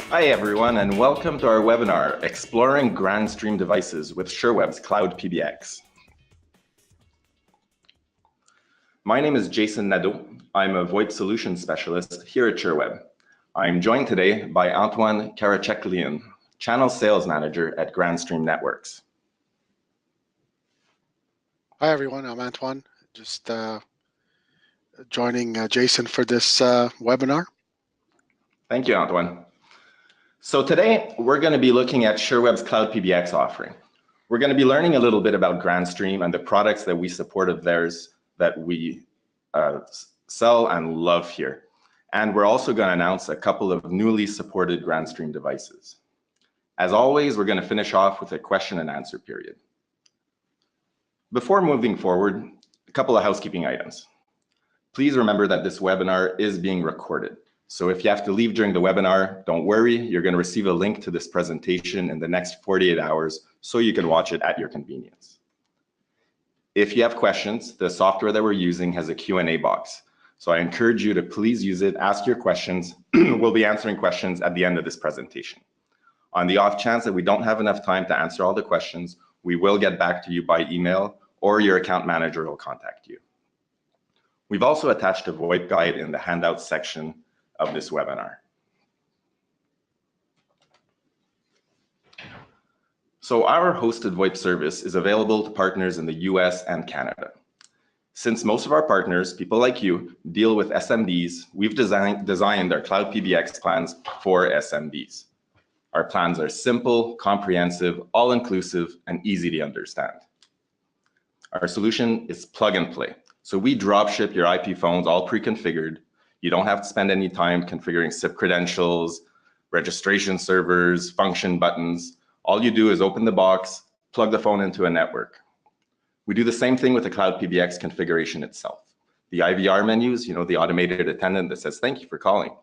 Hi everyone, and welcome to our webinar, Exploring Grandstream Devices with Sherweb's CloudPBX. My name is Jason Nadeau. I'm a VoIP Solutions Specialist here at Sherweb. I'm joined today by Antoine Karacheklian, Channel Sales Manager at Grandstream Networks. Hi everyone, I'm Antoine, just joining Jason for this webinar. Thank you, Antoine. So today we're going to be looking at Sherweb's CloudPBX offering. We're going to be learning a little bit about Grandstream and the products that we support of theirs that we sell and love here. And we're also going to announce a couple of newly supported Grandstream devices. As always, we're going to finish off with a question and answer period. Before moving forward, a couple of housekeeping items. Please remember that this webinar is being recorded. So if you have to leave during the webinar, don't worry, you're going to receive a link to this presentation in the next 48 hours so you can watch it at your convenience. If you have questions, the software that we're using has a Q&A box. So I encourage you to please use it, ask your questions. We'll be answering questions at the end of this presentation. On the off chance that we don't have enough time to answer all the questions, we will get back to you by email or your account manager will contact you. We've also attached a VoIP guide in the handouts section of this webinar. So our hosted VoIP service is available to partners in the US and Canada. Since most of our partners, people like you, deal with SMBs, we've designed our CloudPBX plans for SMBs. Our plans are simple, comprehensive, all-inclusive, and easy to understand. Our solution is plug and play. So we drop ship your IP phones all pre-configured. You don't have to spend any time configuring SIP credentials, registration servers, function buttons. All you do is open the box, plug the phone into a network. We do the same thing with the CloudPBX configuration itself. The IVR menus, the automated attendant that says, thank you for calling.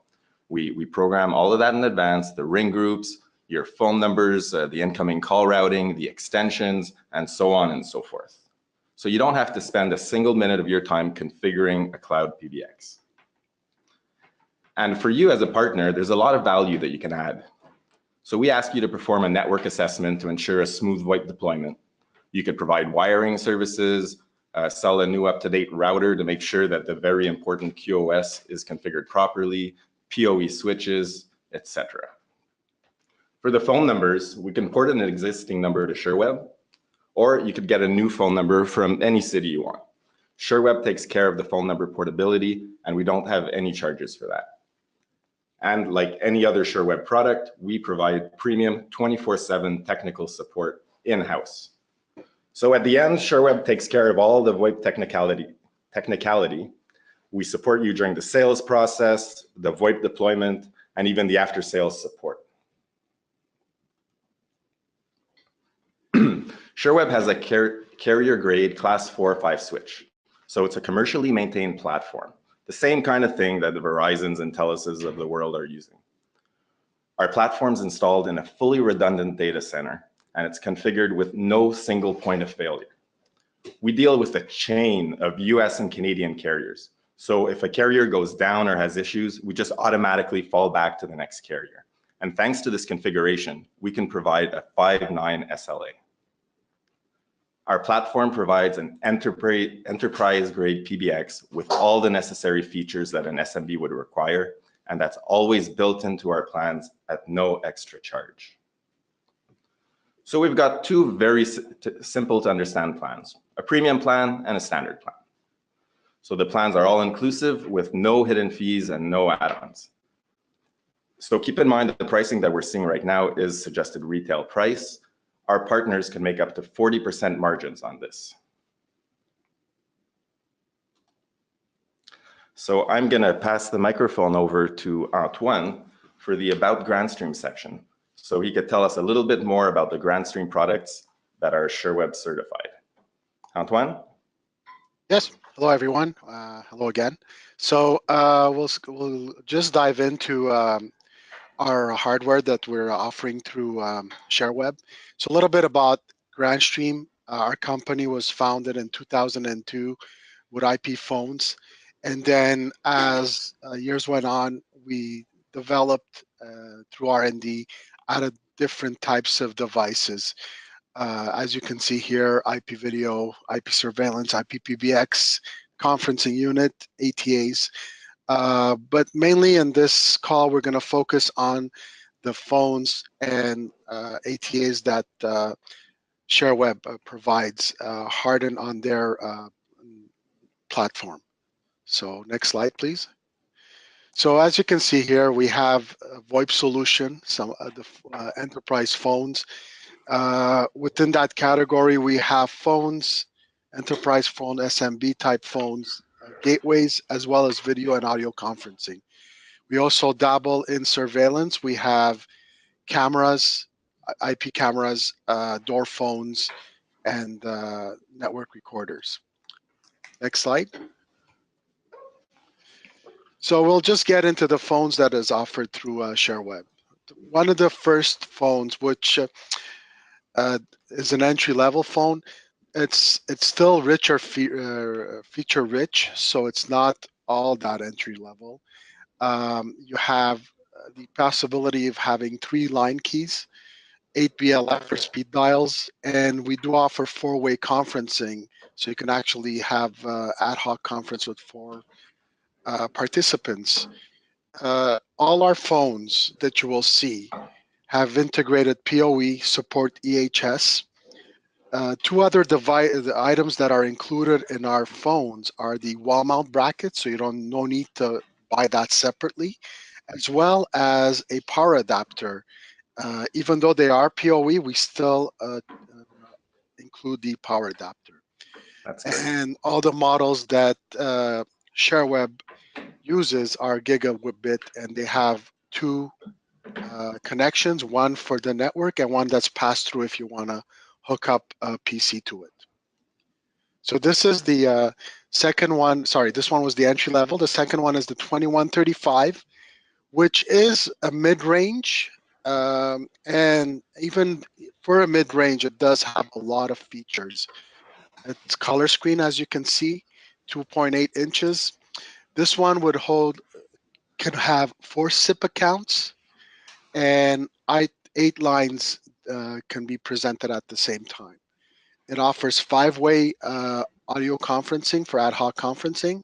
We program all of that in advance, the ring groups, your phone numbers, the incoming call routing, the extensions, and so on and so forth. So you don't have to spend a single minute of your time configuring a CloudPBX. And for you as a partner, there's a lot of value that you can add. So we ask you to perform a network assessment to ensure a smooth VoIP deployment. You could provide wiring services, sell a new up-to-date router to make sure that the very important QoS is configured properly, POV switches, etc. For the phone numbers, we can port an existing number to Sherweb, or you could get a new phone number from any city you want. Sherweb takes care of the phone number portability, and we don't have any charges for that. And like any other Sherweb product, we provide premium 24/7 technical support in-house. So at the end, Sherweb takes care of all the VoIP technicality. We support you during the sales process, the VoIP deployment, and even the after-sales support. Sherweb has a carrier-grade class 4 or 5 switch. So it's a commercially maintained platform. The same kind of thing that the Verizons and Teluses of the world are using. Our platform's installed in a fully redundant data center, and it's configured with no single point of failure. We deal with a chain of US and Canadian carriers. So if a carrier goes down or has issues, we just automatically fall back to the next carrier. And thanks to this configuration, we can provide a 5.9 SLA. Our platform provides an enterprise-grade PBX with all the necessary features that an SMB would require, and that's always built into our plans at no extra charge. So we've got two very simple to understand plans, a premium plan and a standard plan. So the plans are all inclusive with no hidden fees and no add-ons. So keep in mind that the pricing that we're seeing right now is suggested retail price. Our partners can make up to 40% margins on this. So I'm going to pass the microphone over to Antoine for the About Grandstream section, so he could tell us a little bit more about the Grandstream products that are Sherweb certified. Antoine? Yes, hello everyone. Hello again. So we'll just dive into our hardware that we're offering through Sherweb. So a little bit about Grandstream. Our company was founded in 2002 with IP phones. And then as years went on, we developed through R&D, added different types of devices. As you can see here, IP video, IP surveillance, IPPBX, conferencing unit, ATAs. But mainly in this call, we're going to focus on the phones and ATAs that SureWeb provides hardened on their platform. So next slide, please. So as you can see here, we have a VoIP solution, some of the enterprise phones. Within that category, we have phones, enterprise phone, SMB type phones, gateways, as well as video and audio conferencing. We also dabble in surveillance. We have cameras, IP cameras, door phones, and network recorders. Next slide. So we'll just get into the phones that is offered through SureWeb. One of the first phones, which is an entry-level phone, it's still richer, feature rich, so it's not all that entry level. You have the possibility of having 3 line keys, 8 BLF for speed dials, and we do offer 4-way conferencing, so you can actually have ad hoc conference with 4 participants. All our phones that you will see have integrated PoE, support EHS. 2 other items that are included in our phones are the wall mount brackets, so you no need to buy that separately, as well as a power adapter. Even though they are PoE, we still include the power adapter. That's great. And all the models that SureWeb uses are gigabit, and they have 2 connections, one for the network and one that's passed through if you want to hook up a PC to it. So this is the second one. Sorry, this one was the entry level. The second one is the 2135, which is a mid-range. And even for a mid-range, it does have a lot of features. It's color screen, as you can see, 2.8 inches. This one can have 4 SIP accounts, and 8 lines can be presented at the same time. It offers 5-way audio conferencing for ad hoc conferencing.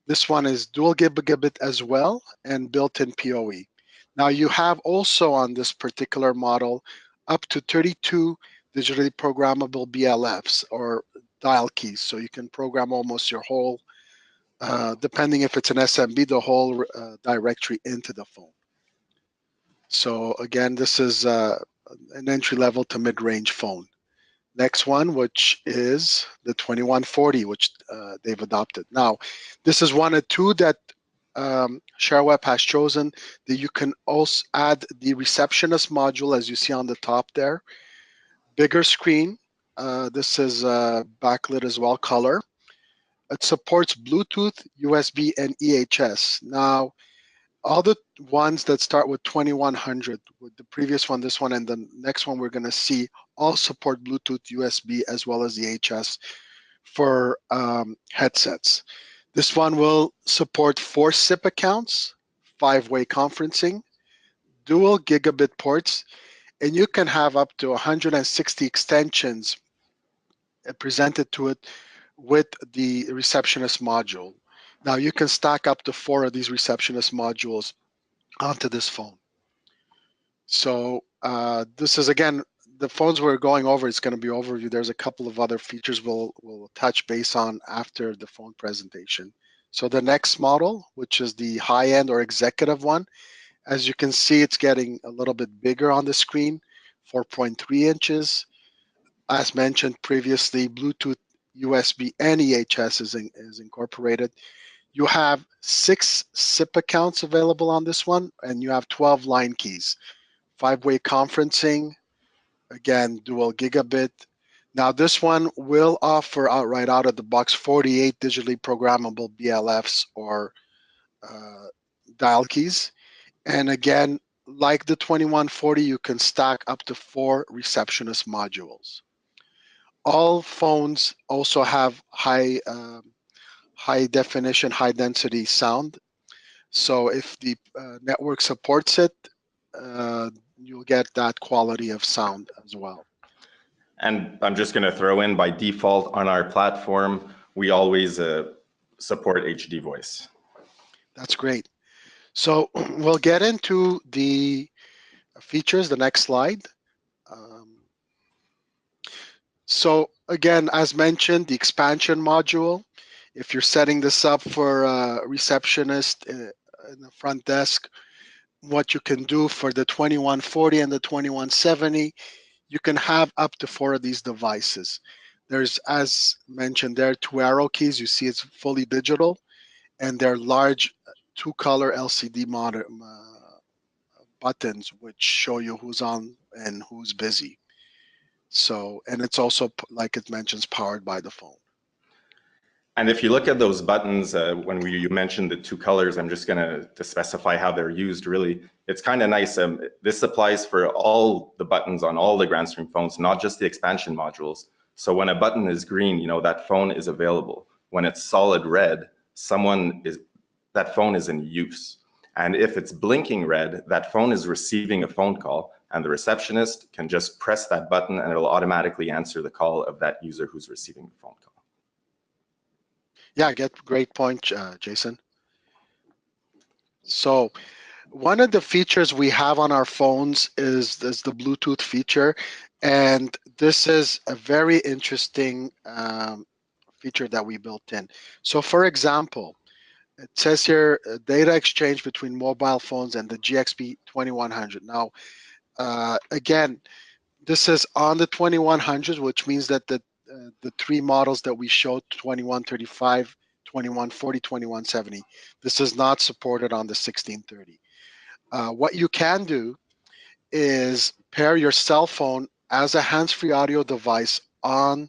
This one is dual gigabit as well and built-in PoE. Now you have also on this particular model up to 32 digitally programmable BLFs or dial keys. So you can program almost your whole, depending if it's an SMB, the whole directory into the phone. So again, this is an entry-level to mid-range phone. Next one, which is the 2140, which they've adopted. Now, this is one of 2 that SureWeb has chosen, that you can also add the receptionist module, as you see on the top there. Bigger screen. This is backlit as well, color. It supports Bluetooth, USB, and EHS. Now, all the ones that start with 2100, with the previous one, this one, and the next one we're going to see, all support Bluetooth, USB, as well as EHS for headsets. This one will support 4 SIP accounts, 5-way conferencing, dual gigabit ports, and you can have up to 160 extensions presented to it with the receptionist module. Now you can stack up to 4 of these receptionist modules onto this phone. So this is, again, the phones we're going over, it's going to be overview. There's a couple of other features we'll touch base on after the phone presentation. So the next model, which is the high-end or executive one, as you can see, it's getting a little bit bigger on the screen, 4.3 inches. As mentioned previously, Bluetooth, USB, and EHS is incorporated. You have 6 SIP accounts available on this one, and you have 12 line keys. 5-way conferencing, again, dual gigabit. Now this one will offer right out of the box 48 digitally programmable BLFs or dial keys. And again, like the 2140, you can stack up to 4 receptionist modules. All phones also have high definition, high density sound. So if the network supports it, you'll get that quality of sound as well. And I'm just going to throw in, by default on our platform, we always support HD voice. That's great. So we'll get into the features, the next slide. So again, as mentioned, the expansion module, if you're setting this up for a receptionist in the front desk, what you can do for the 2140 and the 2170, you can have up to 4 of these devices. There's, as mentioned there, 2 arrow keys. You see it's fully digital, and they're large 2-color LCD buttons which show you who's on and who's busy. So, and it's also, like it mentions, powered by the phone. And if you look at those buttons, when you mentioned the 2 colors, I'm just going to specify how they're used, really. It's kind of nice. This applies for all the buttons on all the Grandstream phones, not just the expansion modules. So when a button is green, you know, that phone is available. When it's solid red, that phone is in use. And if it's blinking red, that phone is receiving a phone call, and the receptionist can just press that button and it'll automatically answer the call of that user who's receiving the phone call. Yeah, great point, Jason. So one of the features we have on our phones is the Bluetooth feature, and this is a very interesting feature that we built in. So for example, it says here, data exchange between mobile phones and the GXP 2100. Now, again, this is on the 2100s, which means that the 3 models that we showed, 2135, 2140, 2170, this is not supported on the 1630. What you can do is pair your cell phone as a hands-free audio device on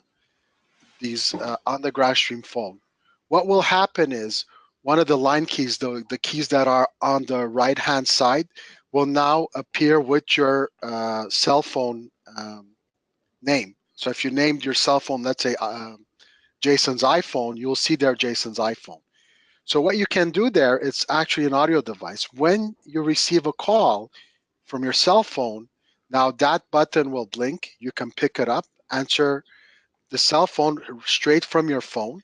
these on the Grandstream phone. What will happen is one of the line keys, the keys that are on the right-hand side, will now appear with your cell phone name. So if you named your cell phone, let's say Jason's iPhone, you'll see there Jason's iPhone. So what you can do there, it's actually an audio device. When you receive a call from your cell phone, now that button will blink. You can pick it up, answer the cell phone straight from your phone.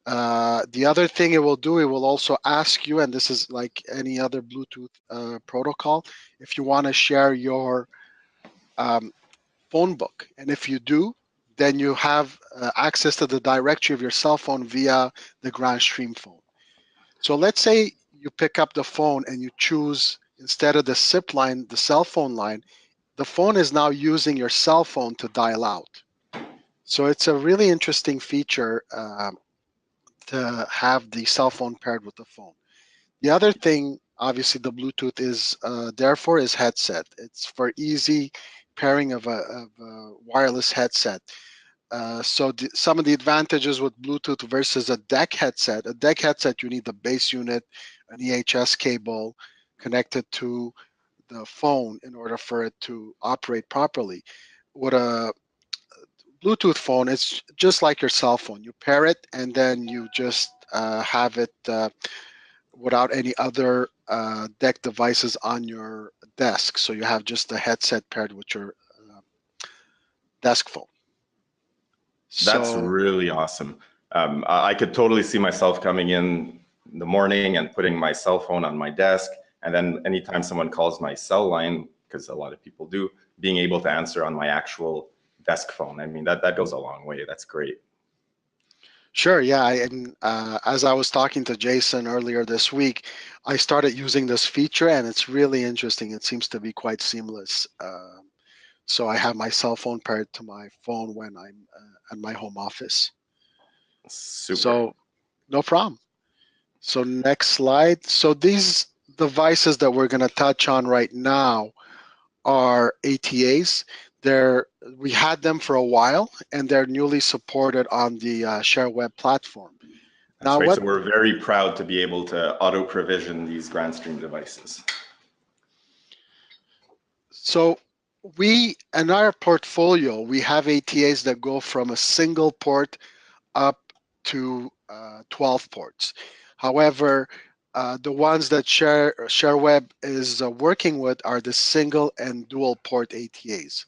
The other thing it will do, it will also ask you, and this is like any other Bluetooth protocol, if you want to share your phone book. And if you do, then you have access to the directory of your cell phone via the Grandstream phone. So let's say you pick up the phone and you choose, instead of the SIP line, the cell phone line, the phone is now using your cell phone to dial out. So it's a really interesting feature to have the cell phone paired with the phone. The other thing, obviously, the Bluetooth is therefore is headset. It's for easy pairing of a wireless headset. So some of the advantages with Bluetooth versus a DEC headset. A DEC headset, you need the base unit, an EHS cable connected to the phone in order for it to operate properly. With a Bluetooth phone, it's just like your cell phone. You pair it and then you just have it without any other DEC devices on your desk. So you have just a headset paired with your desk phone. That's really awesome. I could totally see myself coming in the morning and putting my cell phone on my desk, and then anytime someone calls my cell line, because a lot of people do, being able to answer on my actual desk phone. I mean, that goes a long way. That's great. Sure, yeah, and as I was talking to Jason earlier this week, I started using this feature, and it's really interesting. It seems to be quite seamless. So I have my cell phone paired to my phone when I'm at my home office. Super. So no problem. So next slide. So these devices that we're going to touch on right now are ATAs. We had them for a while, and they're newly supported on the SureWeb platform. That's right. So we're very proud to be able to auto-provision these Grandstream devices. So in our portfolio, we have ATAs that go from a single port up to 12 ports. However, The ones that SureWeb is working with are the single and dual port ATAs.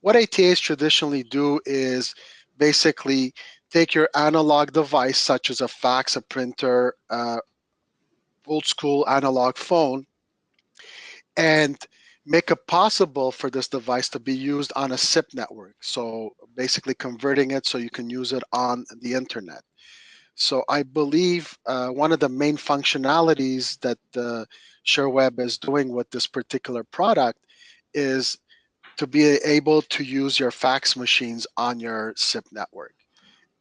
What ATAs traditionally do is basically take your analog device, such as a fax, a printer, old school analog phone, and make it possible for this device to be used on a SIP network. So basically converting it so you can use it on the internet. So I believe one of the main functionalities that SureWeb is doing with this particular product is to be able to use your fax machines on your SIP network.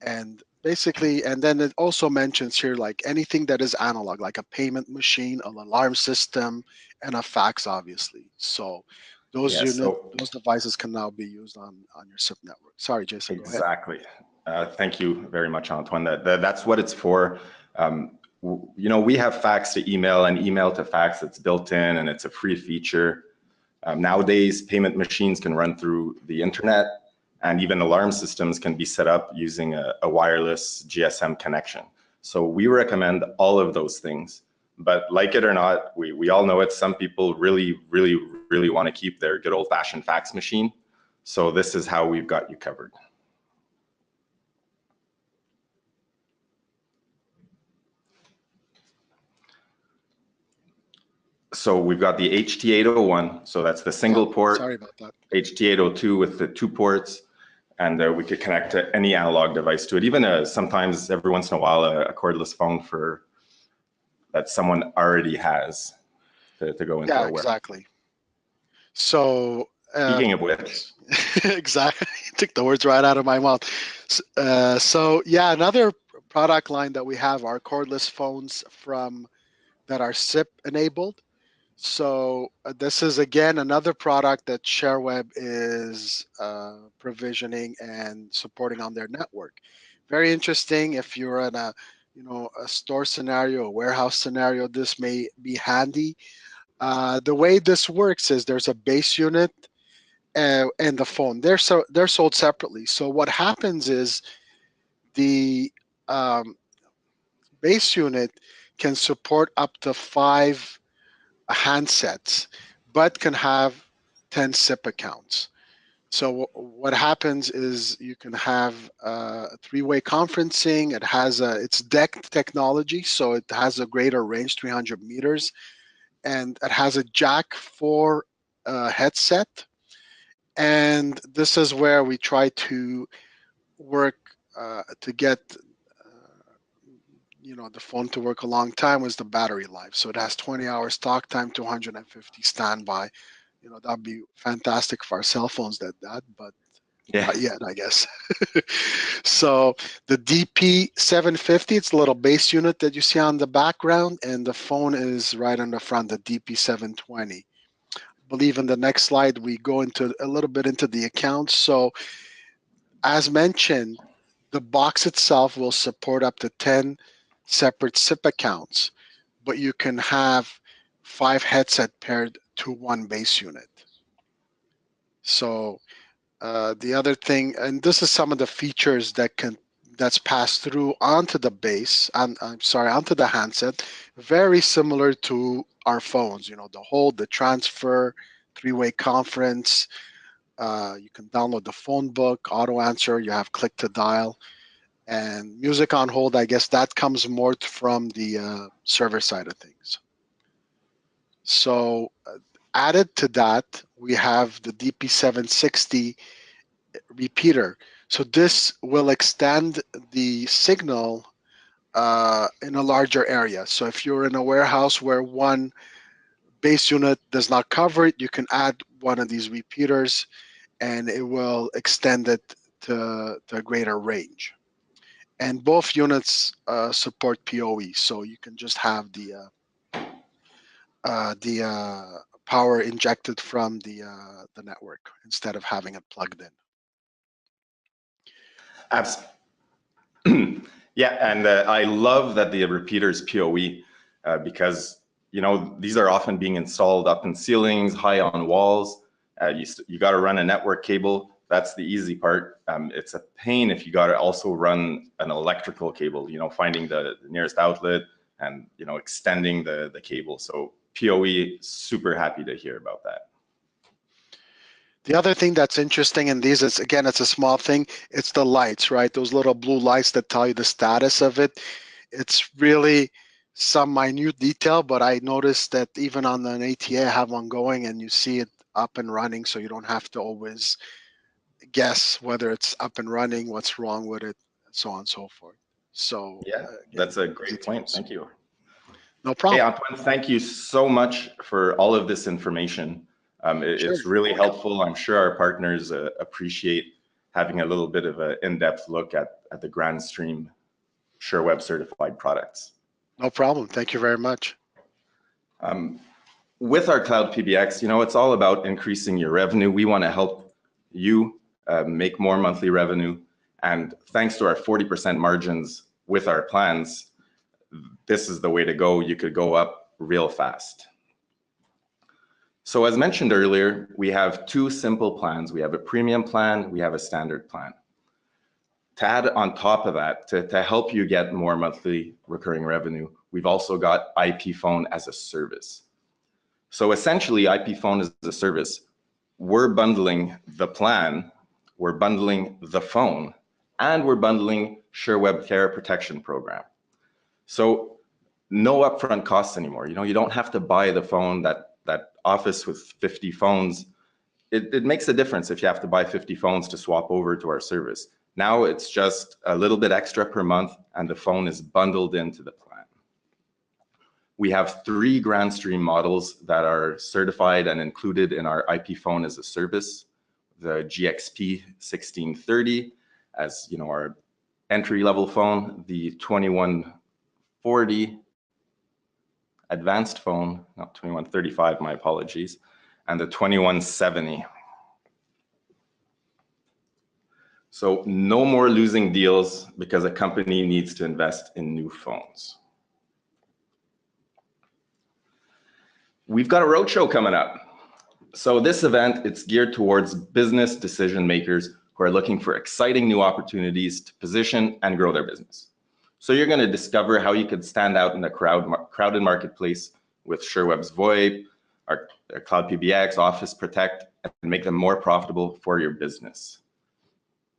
And basically, and then it also mentions here like anything that is analog, like a payment machine, an alarm system, and a fax, obviously. So those those devices can now be used on your SIP network. Sorry, Jason, go ahead. Exactly. Thank you very much, Antoine. That's what it's for. You know, we have fax to email and email to fax. It's built in and it's a free feature. Nowadays, payment machines can run through the internet, and even alarm systems can be set up using a wireless GSM connection. So we recommend all of those things. But like it or not, we all know it. Some people really want to keep their good old-fashioned fax machine. So this is how we've got you covered. So we've got the HT801, so that's the single port. Sorry about that. HT802 with the 2 ports, and we could connect to any analog device to it. Even sometimes, every once in a while, a cordless phone that someone already has to go into a warehouse. Exactly. So speaking of which, exactly, took the words right out of my mouth. So yeah, another product line that we have are cordless phones that are SIP enabled. So this is again another product that SureWeb is provisioning and supporting on their network. Very interesting. If you're in a store scenario, a warehouse scenario, this may be handy. The way this works is there's a base unit and the phone. They're sold separately. So what happens is the base unit can support up to 5 handsets, but can have 10 SIP accounts. So what happens is you can have 3-way conferencing. It has it's DECT technology, so it has a greater range, 300 meters, and it has a Jack 4 headset. And this is where we try to work to get the phone to work a long time was the battery life. So it has 20 hours talk time, 250 standby. That'd be fantastic for our cell phones but not yet, I guess. So the DP750, it's a little base unit that you see on the background, and the phone is right on the front, the DP720. I believe in the next slide, we go into a little bit into the accounts. So as mentioned, the box itself will support up to 10 separate SIP accounts, but you can have 5 headset paired to 1 base unit. So the other thing, and this is some of the features that's passed through onto the base, onto the handset, very similar to our phones. The hold, the transfer, 3-way conference. You can download the phone book, auto answer. You have click to dial. And music on hold, I guess that comes more from the server side of things. So added to that, we have the DP760 repeater. So this will extend the signal in a larger area. So if you're in a warehouse where one base unit does not cover it, you can add one of these repeaters and it will extend it to a greater range. And both units support PoE, so you can just have the power injected from the network instead of having it plugged in. Absolutely. Yeah, and I love that the repeater is PoE because these are often being installed up in ceilings, high on walls. You got to run a network cable. That's the easy part. It's a pain if you got to also run an electrical cable, finding the nearest outlet and extending the cable. So POE, super happy to hear about that. The other thing that's interesting in these is, again, it's a small thing. It's the lights, right? Those little blue lights that tell you the status of it. It's really some minute detail, but I noticed that even on an ATA, I have one going and you see it up and running, so you don't have to always guess whether it's up and running, what's wrong with it, and so on and so forth. So yeah, that's a great point. Thank you. No problem. Hey, Antoine, thank you so much for all of this information. It's really helpful. I'm sure our partners appreciate having a little bit of an in-depth look at the Grandstream SureWeb certified products. No problem. Thank you very much. With our CloudPBX, it's all about increasing your revenue. We want to help you make more monthly revenue. And thanks to our 40% margins with our plans, this is the way to go. You could go up real fast. So as mentioned earlier, we have two simple plans. We have a premium plan, we have a standard plan. To add on top of that, to help you get more monthly recurring revenue, we've also got IP phone as a service. So essentially, IP phone as a service, we're bundling the plan, we're bundling the phone, and we're bundling SureWeb Care Protection Program. So no upfront costs anymore. You don't have to buy the phone, that office with 50 phones. It makes a difference if you have to buy 50 phones to swap over to our service. Now it's just a little bit extra per month and the phone is bundled into the plan. We have 3 Grandstream models that are certified and included in our IP phone as a service. The GXP 1630 as our entry-level phone, the 2140 advanced phone, not 2135, my apologies, and the 2170. So no more losing deals because a company needs to invest in new phones. We've got a roadshow coming up. So this event, it's geared towards business decision makers who are looking for exciting new opportunities to position and grow their business. So you're going to discover how you could stand out in the crowded marketplace with SureWeb's VoIP, our CloudPBX, Office Protect, and make them more profitable for your business.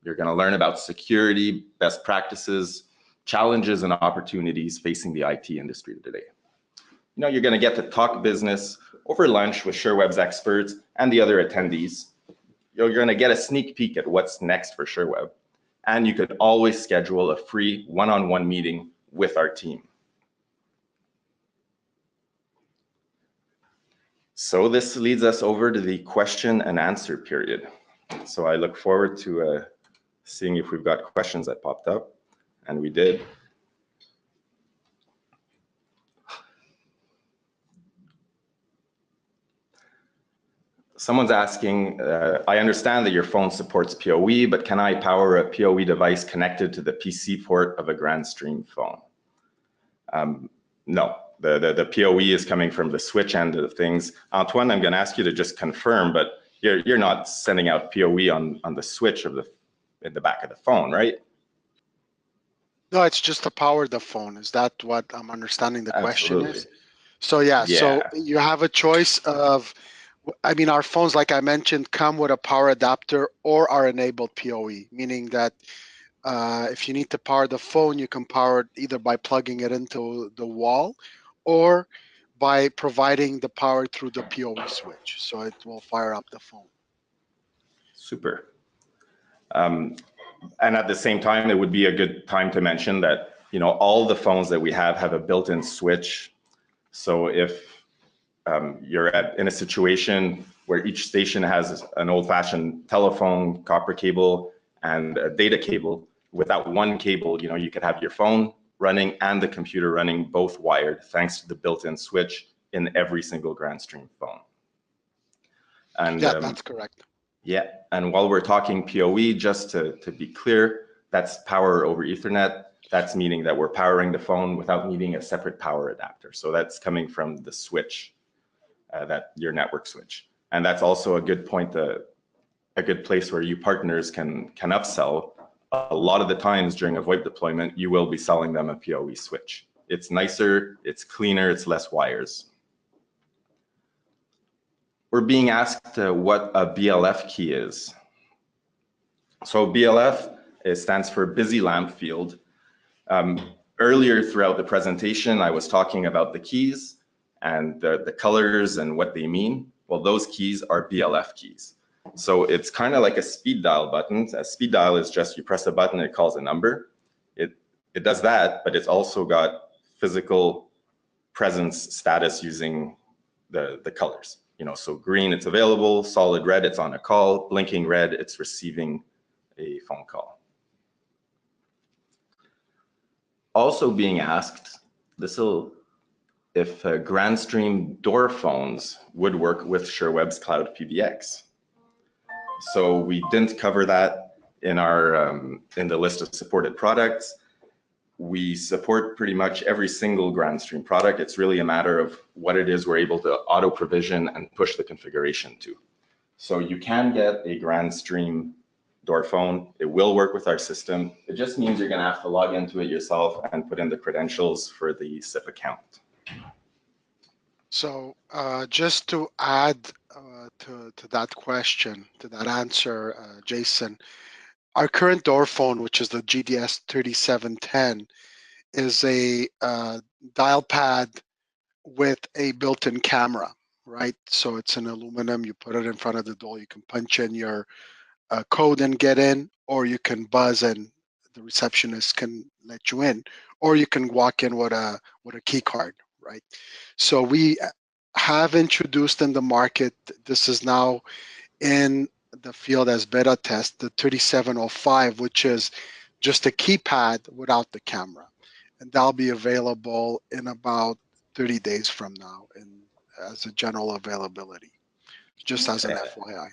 You're going to learn about security, best practices, challenges, and opportunities facing the IT industry today. You're going to get to talk business over lunch with SureWeb's experts and the other attendees. You're going to get a sneak peek at what's next for SureWeb. And you could always schedule a free one-on-one meeting with our team. So this leads us over to the question and answer period. So I look forward to seeing if we've got questions that popped up, and we did. Someone's asking, I understand that your phone supports PoE, but can I power a PoE device connected to the PC port of a Grandstream phone? No, the PoE is coming from the switch end of things. Antoine, I'm going to ask you to just confirm, but you're not sending out PoE on the switch in the back of the phone, right? No, it's just to power the phone. Is that what I'm understanding the Absolutely. question is? So yeah, so you have a choice of, our phones, like I mentioned, come with a power adapter or are enabled PoE, meaning that if you need to power the phone, you can power it either by plugging it into the wall or by providing the power through the PoE switch. So it will fire up the phone. Super. And at the same time, it would be a good time to mention that, all the phones that we have a built-in switch. So if you're in a situation where each station has an old-fashioned telephone, copper cable, and a data cable, without one cable, you could have your phone running and the computer running, both wired, thanks to the built-in switch in every single Grandstream phone. And yeah, that's correct. Yeah, and while we're talking PoE, just to be clear, that's power over Ethernet. That's meaning that we're powering the phone without needing a separate power adapter. So that's coming from the switch, your network switch. And that's also a good point, a good place where you partners can upsell. A lot of the times during a VoIP deployment, you will be selling them a PoE switch. It's nicer, it's cleaner, it's less wires. We're being asked what a BLF key is. So BLF, it stands for busy lamp field. Earlier throughout the presentation, I was talking about the keys and the colors and what they mean. Well, those keys are BLF keys. So it's kind of like a speed dial button. A speed dial is just you press a button, it calls a number. It does that, but it's also got physical presence status using the colors. You know, so green, it's available. Solid red, it's on a call. Blinking red, it's receiving a phone call. Also being asked, if Grandstream door phones would work with Sherweb's CloudPBX. So we didn't cover that in our in the list of supported products. We support pretty much every single Grandstream product. It's really a matter of what it is we're able to auto provision and push the configuration to. So you can get a Grandstream door phone. It will work with our system. It just means you're going to have to log into it yourself and put in the credentials for the SIP account. So just to add to that question, to that answer, Jason, our current door phone, which is the GDS 3710, is a dial pad with a built-in camera, right? So it's an aluminum, you put it in front of the door, you can punch in your code and get in, or you can buzz and the receptionist can let you in, or you can walk in with a key card, right? So we have introduced in the market, this is now in the field as beta test, the 3705, which is just a keypad without the camera. And that'll be available in about 30 days from now as a general availability, just as an FYI.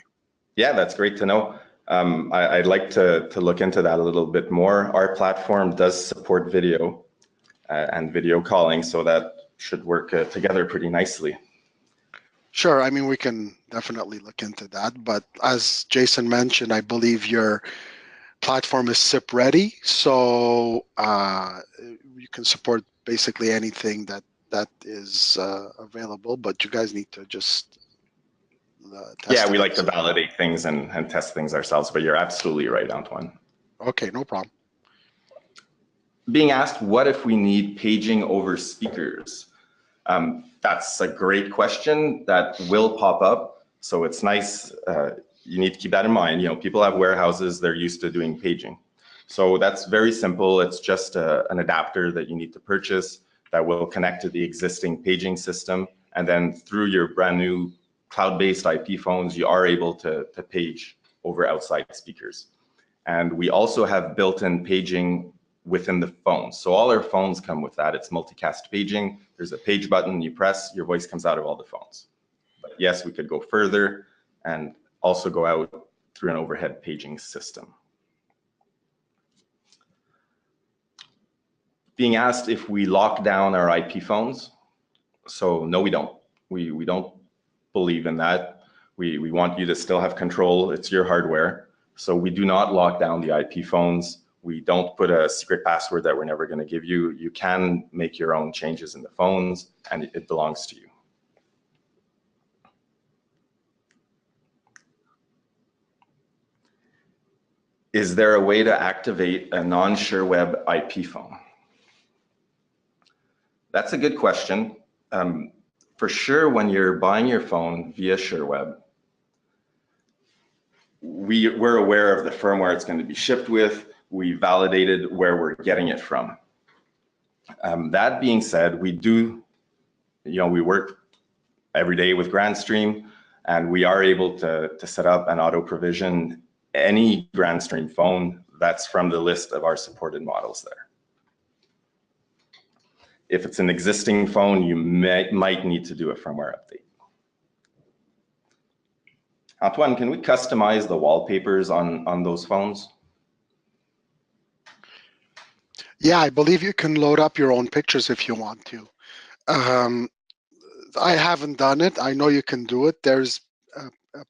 Yeah, that's great to know. I'd like to look into that a little bit more. Our platform does support video and video calling, so that should work together pretty nicely. Sure, I mean, we can definitely look into that, but as Jason mentioned, I believe your platform is SIP ready, so you can support basically anything that is available, but you guys need to just test Yeah, it. we like to validate things and test things ourselves, but you're absolutely right, Antoine. Okay, no problem. Being asked, what if we need paging over speakers? That's a great question that will pop up. So it's nice, you need to keep that in mind. You know, people have warehouses, they're used to doing paging. So that's very simple. It's just an adapter that you need to purchase that will connect to the existing paging system. And then through your brand new cloud-based IP phones, you are able to page over outside speakers. And we also have built-in paging within the phone. So all our phones come with that. It's multicast paging. There's a page button you press, your voice comes out of all the phones. But yes, we could go further and also go out through an overhead paging system. Being asked if we lock down our IP phones. So no, we don't. We don't believe in that. We want you to still have control. It's your hardware. So we do not lock down the IP phones. We don't put a secret password that we're never going to give you. You can make your own changes in the phones, and it belongs to you. Is there a way to activate a non-SureWeb IP phone? That's a good question. For sure, when you're buying your phone via SureWeb, we're aware of the firmware it's going to be shipped with. We validated where we're getting it from. That being said, we work every day with Grandstream, and we are able to set up and auto provision any Grandstream phone that's from the list of our supported models there. If it's an existing phone, you might need to do a firmware update. Antoine, can we customize the wallpapers on those phones? Yeah, I believe you can load up your own pictures if you want to. I haven't done it. I know you can do it. There's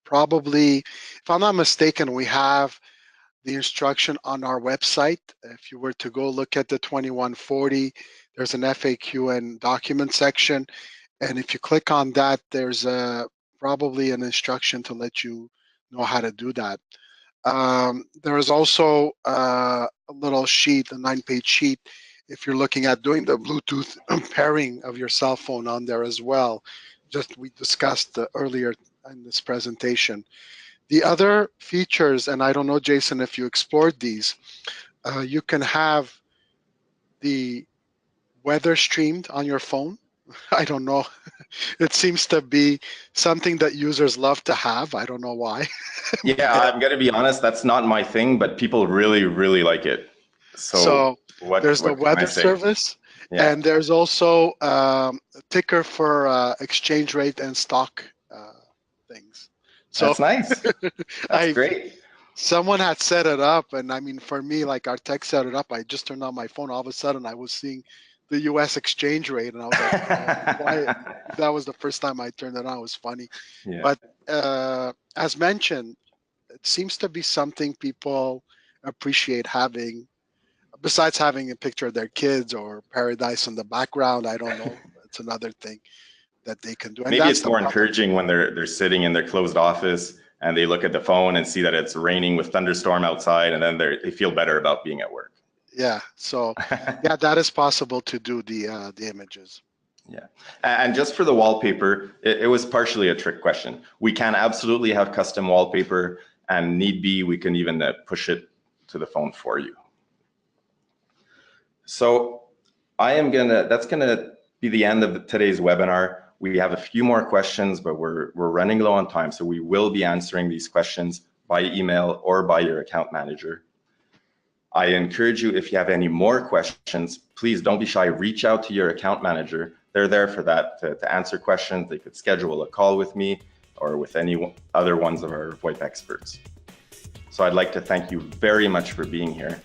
probably, if I'm not mistaken, we have the instruction on our website. If you were to go look at the 2140, there's an FAQ and document section. And if you click on that, there's probably an instruction to let you know how to do that. There is also a little sheet, a 9-page sheet, if you're looking at doing the Bluetooth pairing of your cell phone on there as well. Just we discussed earlier in this presentation. The other features, and I don't know, Jason, if you explored these, you can have the weather streamed on your phone. I don't know. It seems to be something that users love to have. I don't know why. Yeah, I'm going to be honest, that's not my thing, but people really, really like it. So there's the what can I weather say? service, Yeah. and there's also a ticker for exchange rate and stock things. So That's nice. That's great. Someone had set it up, and I mean, for me, like our tech set it up, I just turned on my phone. All of a sudden, I was seeing the U.S. exchange rate, and I was like, "Why?" That was the first time I turned it on. It was funny, Yeah. but as mentioned, it seems to be something people appreciate having. Besides having a picture of their kids or paradise in the background, I don't know. It's another thing that they can do, and Maybe that's it's the more problem. encouraging when they're sitting in their closed office and they look at the phone and see that it's raining with thunderstorm outside, and then they feel better about being at work. Yeah. So yeah, that is possible to do the images. Yeah, and just for the wallpaper, it was partially a trick question. We can absolutely have custom wallpaper, and need be, we can even push it to the phone for you. So that's gonna be the end of today's webinar. We have a few more questions, but we're running low on time, so we will be answering these questions by email or by your account manager. I encourage you, if you have any more questions, please don't be shy, reach out to your account manager. They're there for that, to answer questions. They could schedule a call with me or with any other ones of our VoIP experts. So I'd like to thank you very much for being here,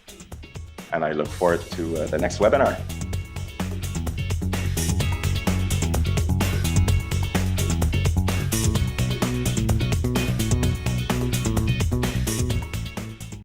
and I look forward to the next webinar.